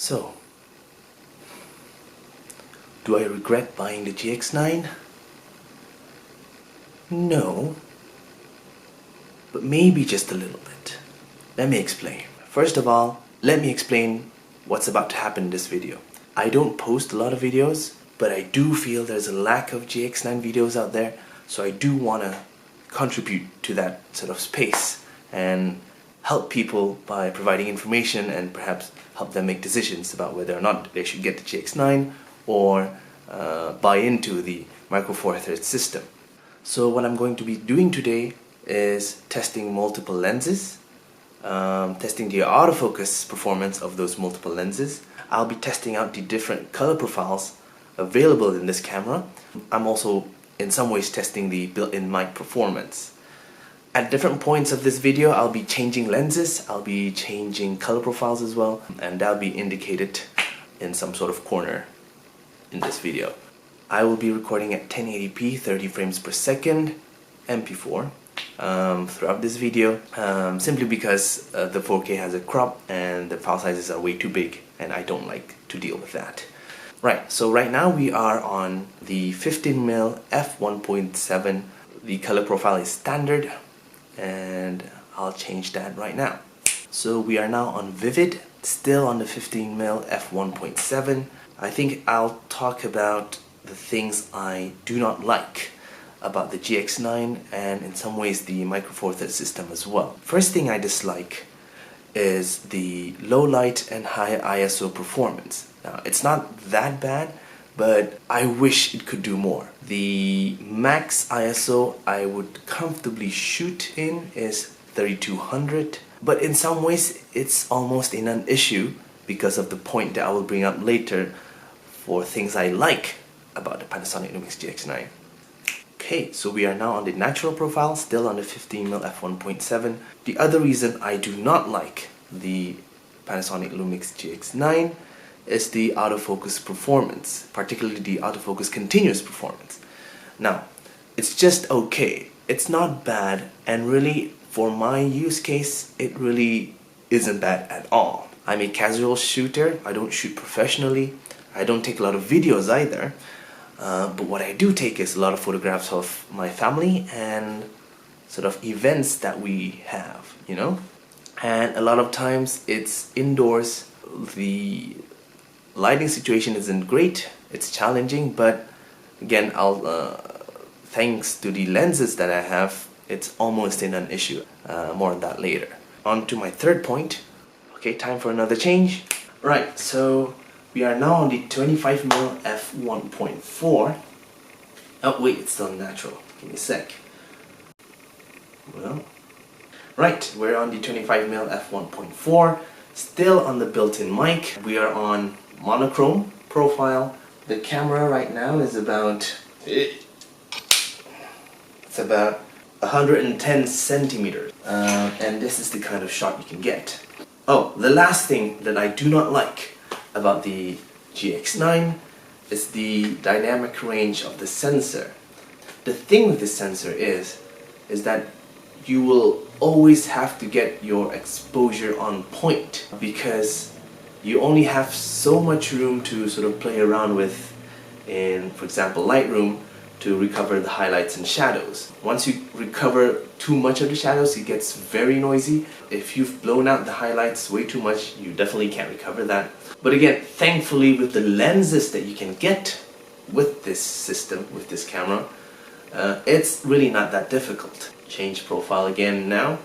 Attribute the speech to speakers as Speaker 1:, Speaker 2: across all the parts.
Speaker 1: So, do I regret buying the GX9? No, but maybe just a little bit. Let me explain. First of all, let me explain what's about to happen in this video. I don't post a lot of videos, but I do feel there's a lack of GX9 videos out there, so I do want to contribute to that sort of space and help people by providing information and perhaps help them make decisions about whether or not they should get the GX9 or buy into the Micro Four Thirds system. So what I'm going to be doing today is testing multiple lenses, testing the autofocus performance of those multiple lenses. I'll be testing out the different color profiles available in this camera. I'm also in some ways testing the built-in mic performance. At different points of this video, I'll be changing lenses, I'll be changing color profiles as well, and that'll be indicated in some sort of corner in this video. I will be recording at 1080p 30 frames per second MP4 throughout this video, simply because the 4K has a crop and the file sizes are way too big and I don't like to deal with that. Right, so right now we are on the 15mm f1.7. The color profile is standard and I'll change that right now. So we are now on Vivid, still on the 15mm f1.7. I think I'll talk about the things I do not like about the GX9 and in some ways the Micro Four Thirds system as well. First thing I dislike is the low light and high ISO performance. Now it's not that bad, but I wish it could do more. The max ISO I would comfortably shoot in is 3200, but in some ways it's almost a non-issue because of the point that I will bring up later for things I like about the Panasonic Lumix GX9. Okay, so we are now on the natural profile, still on the 15mm f1.7. The other reason I do not like the Panasonic Lumix GX9 is the autofocus performance, particularly the autofocus continuous performance. Now, it's just okay. It's not bad, and really, for my use case, it really isn't bad at all. I'm a casual shooter. I don't shoot professionally. I don't take a lot of videos either. But what I do take is a lot of photographs of my family and sort of events that we have, you know? And a lot of times it's indoors. The lighting situation isn't great, it's challenging, but again, thanks to the lenses that I have, it's almost in an issue. More on that later. On to my third point. Okay, time for another change. Right, so we are now on the 25mm f1.4. Oh wait, it's still natural. Give me a sec. Well, right, we're on the 25mm f1.4. Still on the built-in mic. We are on monochrome profile. The camera right now is about 110 centimeters, and this is the kind of shot you can get. Oh, the last thing that I do not like about the GX9 is the dynamic range of the sensor. The thing with this sensor is that you will always have to get your exposure on point because you only have so much room to sort of play around with in, for example, Lightroom to recover the highlights and shadows. Once you recover too much of the shadows, it gets very noisy. If you've blown out the highlights way too much, you definitely can't recover that. But again, thankfully with the lenses that you can get with this system, with this camera, it's really not that difficult. Change profile again now.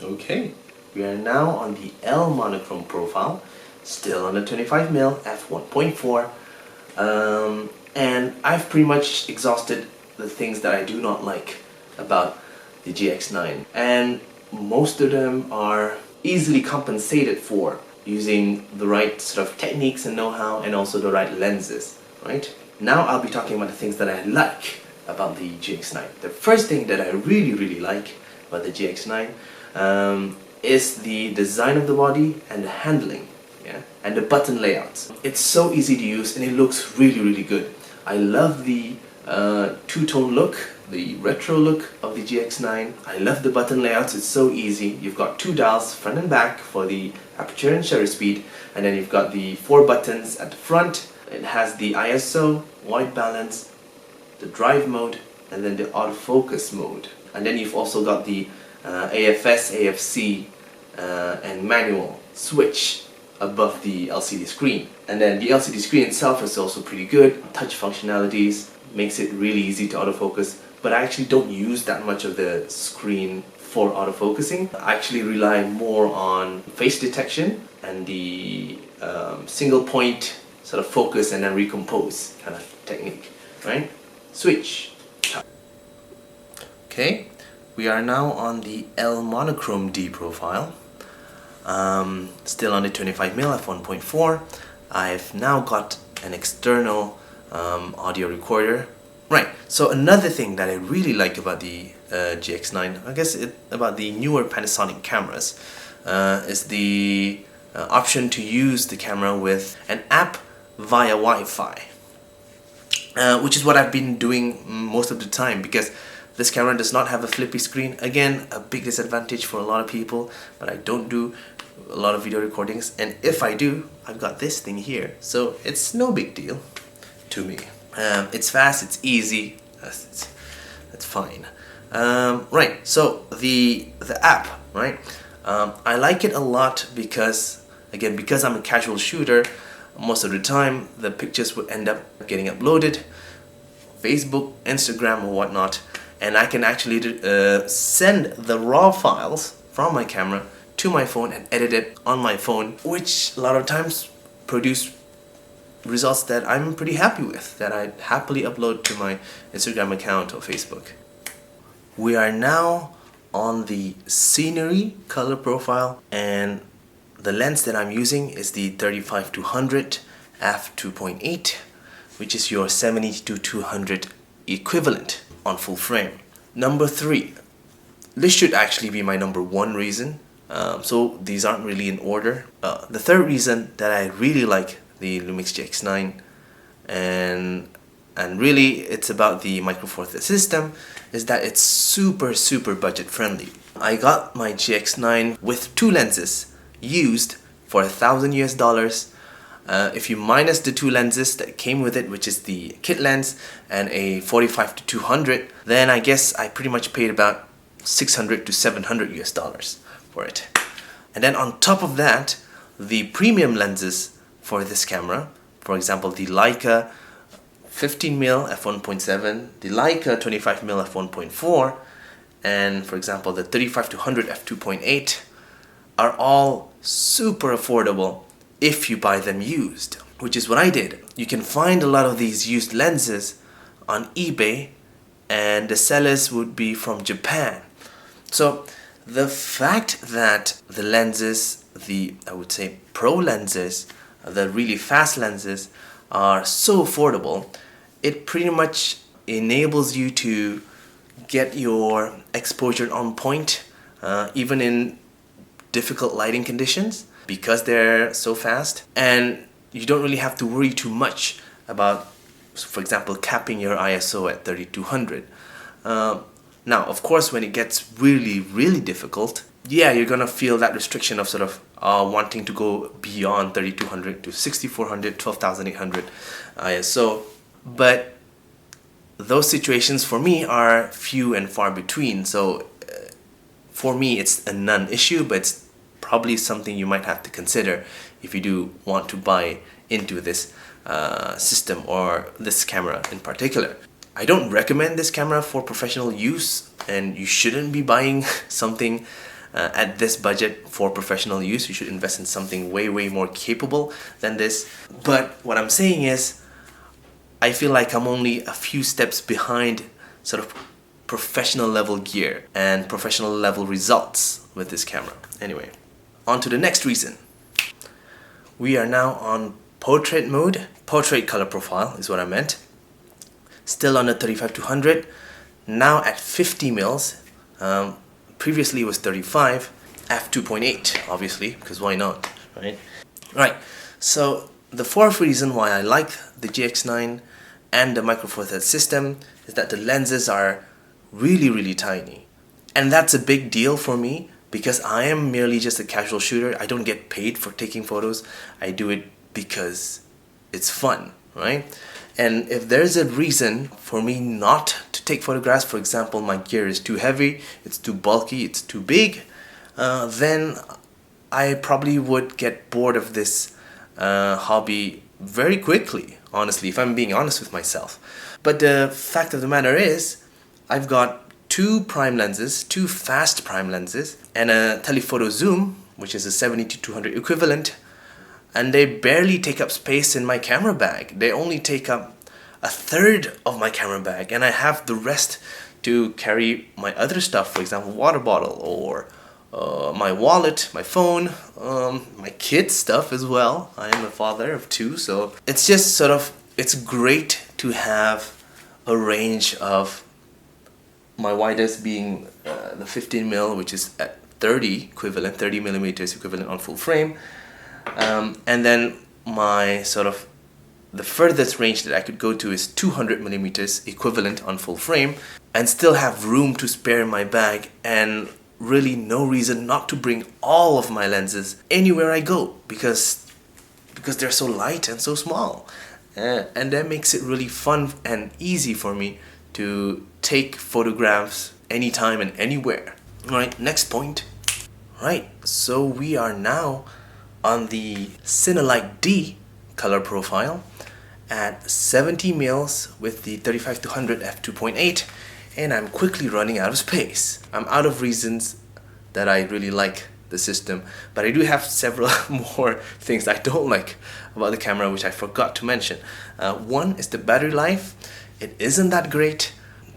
Speaker 1: Okay, we are now on the L monochrome profile, still on the 25mm f1.4, and I've pretty much exhausted the things that I do not like about the GX9, and most of them are easily compensated for using the right sort of techniques and know-how and also the right lenses, right? Now I'll be talking about the things that I like about the GX9. The first thing that I really like about the GX9 is the design of the body and the handling, yeah, and the button layouts. It's so easy to use and it looks really good. I love the two-tone look the retro look of the GX9. I love the button layouts, it's so easy. You've got two dials, front and back, for the aperture and shutter speed, and then you've got the 4 buttons at the front. It has the ISO, white balance, the drive mode, and then the autofocus mode. And then you've also got the AFS, AFC, and manual switch above the LCD screen. And then the LCD screen itself is also pretty good. Touch functionalities makes it really easy to autofocus, but I actually don't use that much of the screen for autofocusing. I actually rely more on face detection and the single point sort of focus and then recompose kind of technique, right? Switch. Okay, we are now on the L monochrome D profile. Still on the 25mm f1.4. I've now got an external audio recorder. Right, so another thing that I really like about the GX9, I guess about the newer Panasonic cameras, is the option to use the camera with an app via Wi-Fi, which is what I've been doing most of the time, because this camera does not have a flippy screen. Again, a big disadvantage for a lot of people, but I don't do a lot of video recordings, and if I do, I've got this thing here, so it's no big deal to me. It's fast, it's easy, it's fine. Right, so the app, right? I like it a lot because, again, because I'm a casual shooter, most of the time the pictures would end up getting uploaded, Facebook, Instagram, or whatnot, and I can actually send the raw files from my camera to my phone and edit it on my phone, which a lot of times produce results that I'm pretty happy with, that I happily upload to my Instagram account or Facebook. We are now on the scenery color profile, and the lens that I'm using is the 35-100 f2.8, which is your 70-200 equivalent on full frame. Number 3, this should actually be my number 1 reason, so these aren't really in order. The third reason that I really like the Lumix GX9, and really it's about the Micro Four Thirds system, is that it's super budget friendly. I got my GX9 with 2 lenses used for $1,000 US. If you minus the 2 lenses that came with it, which is the kit lens and a 45-200, then I guess I pretty much paid about $600 to $700 US for it. And then on top of that, the premium lenses for this camera, for example the Leica 15mm f1.7, the Leica 25mm f1.4, and for example the 35-100 f2.8, are all super affordable if you buy them used, which is what I did. You can find a lot of these used lenses on eBay, and the sellers would be from Japan. So the fact that the lenses, I would say pro lenses, the really fast lenses, are so affordable, it pretty much enables you to get your exposure on point, even in difficult lighting conditions, because they're so fast, and you don't really have to worry too much about, for example, capping your ISO at 3200. Now, of course, when it gets really difficult, yeah, you're gonna feel that restriction of sort of wanting to go beyond 3200 to 6400, 12800 ISO. But those situations for me are few and far between. So for me, it's a non-issue, but it's probably something you might have to consider if you do want to buy into this system or this camera in particular. I don't recommend this camera for professional use, and you shouldn't be buying something at this budget for professional use. You should invest in something way more capable than this. But what I'm saying is, I feel like I'm only a few steps behind sort of professional level gear and professional level results with this camera. Anyway, on to the next reason. We are now on portrait mode. Portrait color profile is what I meant. Still on the 35-100, now at 50 mils. Previously it was 35, f2.8, obviously, because why not, right? Right, so the fourth reason why I like the GX9 and the Micro Four Thirds system is that the lenses are really tiny. And that's a big deal for me because I am merely just a casual shooter. I don't get paid for taking photos. I do it because it's fun, right? And if there's a reason for me not to take photographs, for example, my gear is too heavy, it's too bulky, it's too big, then I probably would get bored of this hobby very quickly, honestly, if I'm being honest with myself. But the fact of the matter is, I've got two prime lenses, two fast prime lenses, and a telephoto zoom, which is a 70-200 equivalent, and they barely take up space in my camera bag. They only take up a third of my camera bag, and I have the rest to carry my other stuff, for example, water bottle, or my wallet, my phone, my kids' stuff as well. I am a father of two, so it's just sort of, it's great to have a range of, my widest being the 15mm, which is at 30 millimeters equivalent on full frame, and then my sort of the furthest range that I could go to is 200 millimeters equivalent on full frame, and still have room to spare in my bag, and really no reason not to bring all of my lenses anywhere I go because they're so light and so small, and that makes it really fun and easy for me to take photographs anytime and anywhere. Alright, next point. Right, so we are now on the Cinelike D color profile at 70 mils with the 35-100 f2.8, and I'm quickly running out of space. I'm out of reasons that I really like the system, but I do have several more things I don't like about the camera which I forgot to mention. One is the battery life. It isn't that great,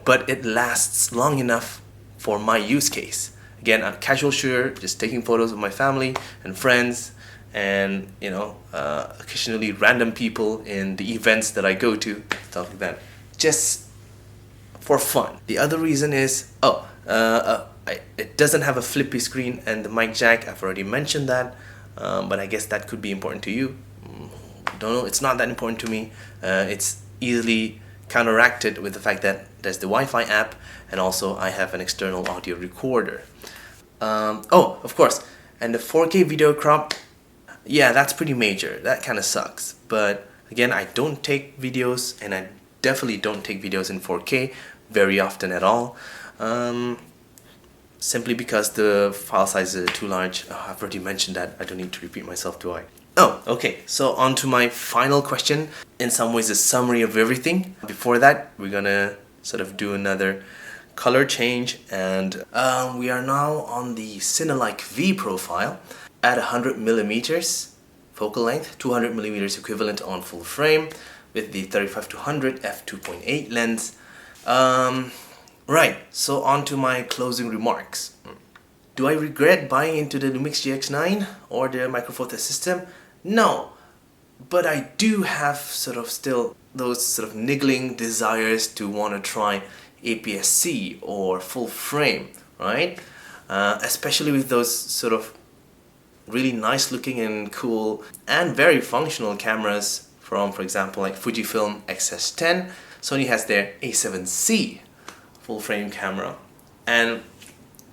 Speaker 1: but it lasts long enough for my use case. Again, I'm a casual shooter, just taking photos of my family and friends, and occasionally random people in the events that I go to, stuff like that, just for fun. The other reason is, it doesn't have a flippy screen and the mic jack. I've already mentioned that, but I guess that could be important to you. Don't know, it's not that important to me. It's easily counteracted with the fact that there's the Wi-Fi app, and also I have an external audio recorder. Of course, and the 4K video crop, yeah, that's pretty major. That kind of sucks. But again, I don't take videos, and I definitely don't take videos in 4K very often at all. Simply because the file size is too large. I've already mentioned that. I don't need to repeat myself, do I? Okay, so on to my final question. In some ways, a summary of everything. Before that, we're gonna sort of do another color change, and we are now on the Cinelike V profile at 100 millimeters focal length, 200 millimeters equivalent on full frame with the 35-100 f2.8 lens. Right, so on to my closing remarks. Do I regret buying into the Lumix GX9 or the Micro Four Thirds system? No, but I do have sort of still those sort of niggling desires to want to try APS-C or full frame, right? Especially with those sort of really nice looking and cool and very functional cameras from, for example, like Fujifilm X-S10. Sony has their A7C full frame camera, and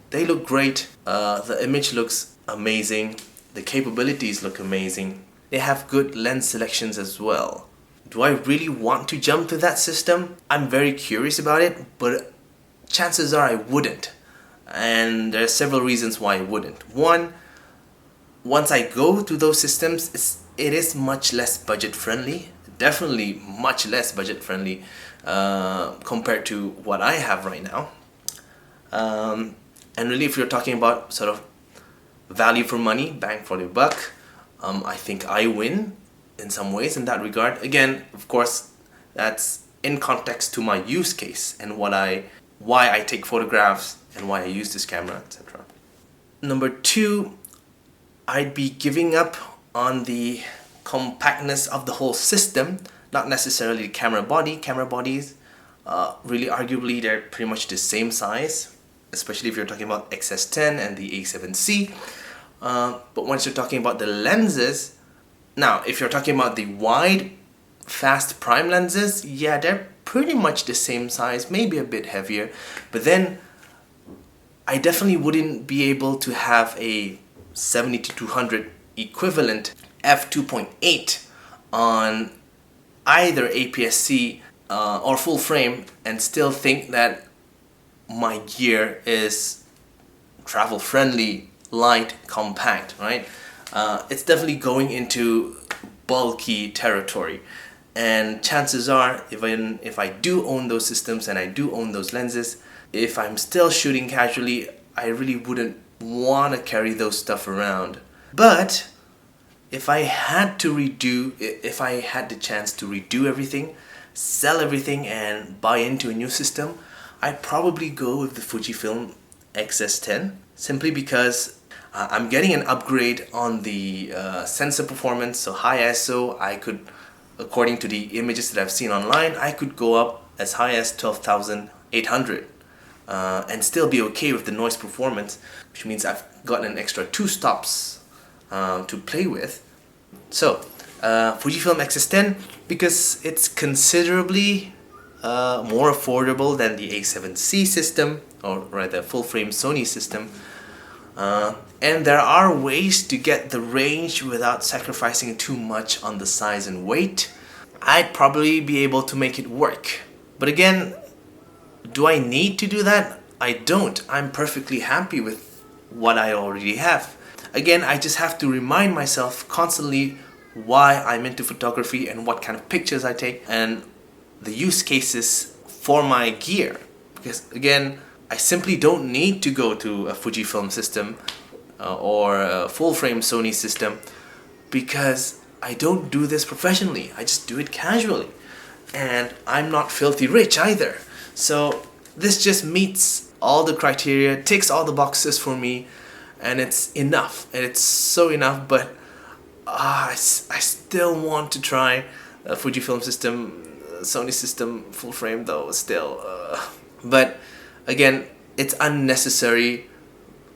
Speaker 1: they look great. The image looks amazing. The capabilities look amazing. They have good lens selections as well. Do I really want to jump to that system? I'm very curious about it, but chances are I wouldn't. And there are several reasons why I wouldn't. One, once I go to those systems, it is much less budget friendly. Definitely much less budget friendly compared to what I have right now. And really, if you're talking about sort of value for money, bang for your buck, I think I win in some ways in that regard. Again, of course, that's in context to my use case and why I take photographs and why I use this camera, etc. Number two, I'd be giving up on the compactness of the whole system, not necessarily the camera body. Camera bodies, really arguably, they're pretty much the same size, especially if you're talking about XS10 and the A7C. But once you're talking about the lenses, now if you're talking about the wide, fast prime lenses, yeah, they're pretty much the same size, maybe a bit heavier, but then I definitely wouldn't be able to have a 70-200 equivalent f2.8 on either APS-C or full frame and still think that my gear is travel friendly, light, compact, right? It's definitely going into bulky territory, and chances are if I do own those systems and I do own those lenses, if I'm still shooting casually, I really wouldn't want to carry those stuff around. But if I had the chance to redo everything, sell everything and buy into a new system, I'd probably go with the Fujifilm XS10, simply because I'm getting an upgrade on the sensor performance. So high ISO, I could, according to the images that I've seen online, I could go up as high as 12,800 and still be okay with the noise performance, which means I've gotten an extra 2 stops to play with. So Fujifilm XS10, because it's considerably more affordable than the A7C system, or rather full frame Sony system, and there are ways to get the range without sacrificing too much on the size and weight. I'd probably be able to make it work. But again, do I need to do that? I don't. I'm perfectly happy with what I already have. Again, I just have to remind myself constantly why I'm into photography and what kind of pictures I take and the use cases for my gear. Because again, I simply don't need to go to a Fujifilm system or a full frame Sony system, because I don't do this professionally. I just do it casually. And I'm not filthy rich either. So this just meets all the criteria, ticks all the boxes for me, and it's enough. And it's so enough, but I still want to try a Fujifilm system, Sony system, full frame though, still. But again, it's unnecessary.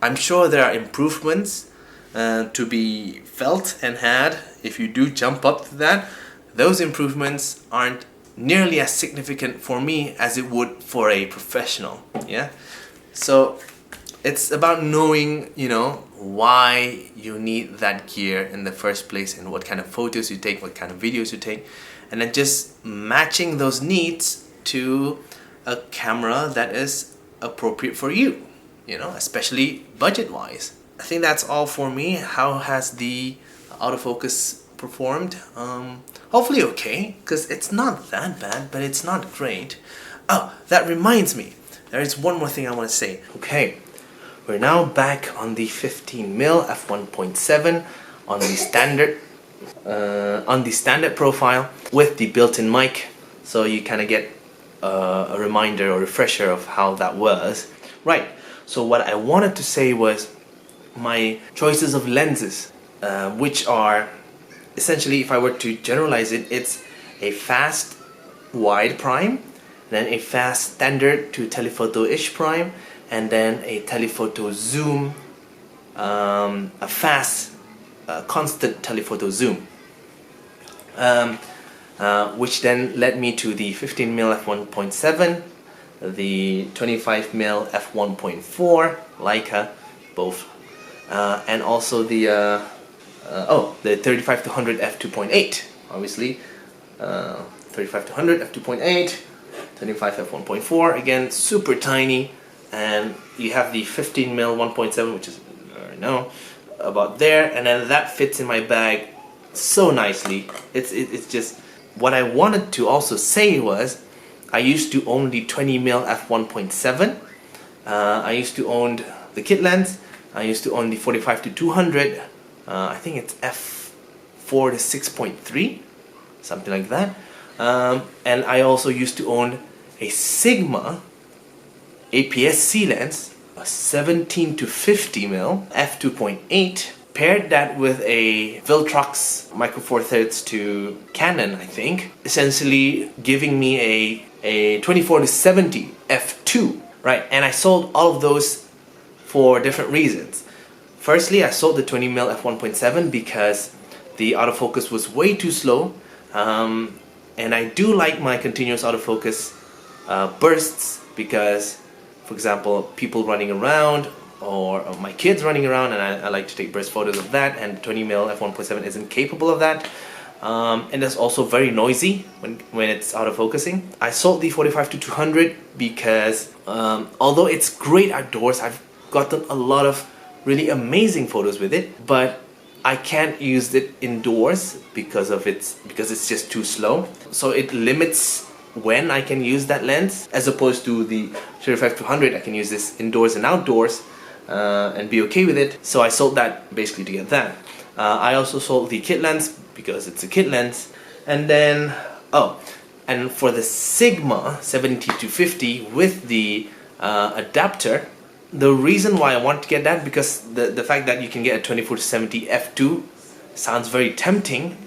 Speaker 1: I'm sure there are improvements to be felt and had if you do jump up to that. Those improvements aren't nearly as significant for me as it would for a professional. Yeah. So it's about knowing, why you need that gear in the first place and what kind of photos you take, what kind of videos you take, and then just matching those needs to a camera that is appropriate for you, especially budget-wise. I think that's all for me. How has the autofocus performed? Hopefully okay, because it's not that bad, but it's not great. Oh, that reminds me. There is one more thing I want to say. Okay, we're now back on the 15mm f1.7 on the standard profile with the built-in mic, so you kind of get a reminder or refresher of how that was. Right, so what I wanted to say was my choices of lenses, which are essentially, if I were to generalize it, it's a fast wide prime, then a fast standard to telephoto-ish prime, and then a telephoto zoom, a fast constant telephoto zoom, which then led me to the 15mm f1.7, the 25mm f1.4 Leica, both, and also the 35-100 f2.8, obviously, 35-100 f2.8, 25 f1.4, again super tiny, and you have the 15mm 1.7, which is about there, and then that fits in my bag so nicely. It's just what I wanted to also say was I used to own the 20mm f1.7. I used to own the kit lens. I used to own the 45-200. I think it's f4 to 6.3, something like that. And I also used to own a Sigma APS-C lens, a 17-50mm f2.8. Paired that with a Viltrox Micro Four Thirds to Canon, I think, essentially giving me a 24-70 f2, right? And I sold all of those for different reasons. Firstly, I sold the 20mm f1.7 because the autofocus was way too slow. And I do like my continuous autofocus bursts because, for example, people running around or my kids running around, and I like to take burst photos of that, and 20mm f1.7 isn't capable of that. And it's also very noisy when it's autofocusing. I sold the 45-200 because although it's great outdoors, I've gotten a lot of really amazing photos with it, but I can't use it indoors because it's just too slow. So it limits when I can use that lens, as opposed to the 35-200. I can use this indoors and outdoors and be okay with it. So I sold that basically to get that. I also sold the kit lens because it's a kit lens. And then, and for the Sigma 70-250 with the adapter, the reason why I want to get that, because the fact that you can get a 24-70 f2 sounds very tempting,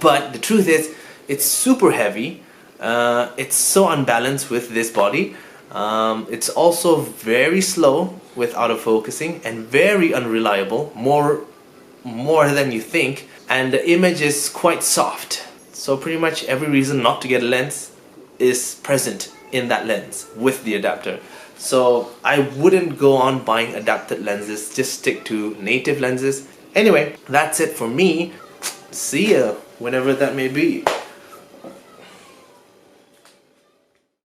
Speaker 1: but the truth is it's super heavy. It's so unbalanced with this body. It's also very slow with autofocusing and very unreliable, more than you think, and the image is quite soft. So pretty much every reason not to get a lens is present in that lens with the adapter. So I wouldn't go on buying adapted lenses, just stick to native lenses. Anyway, that's it for me. See ya, whenever that may be.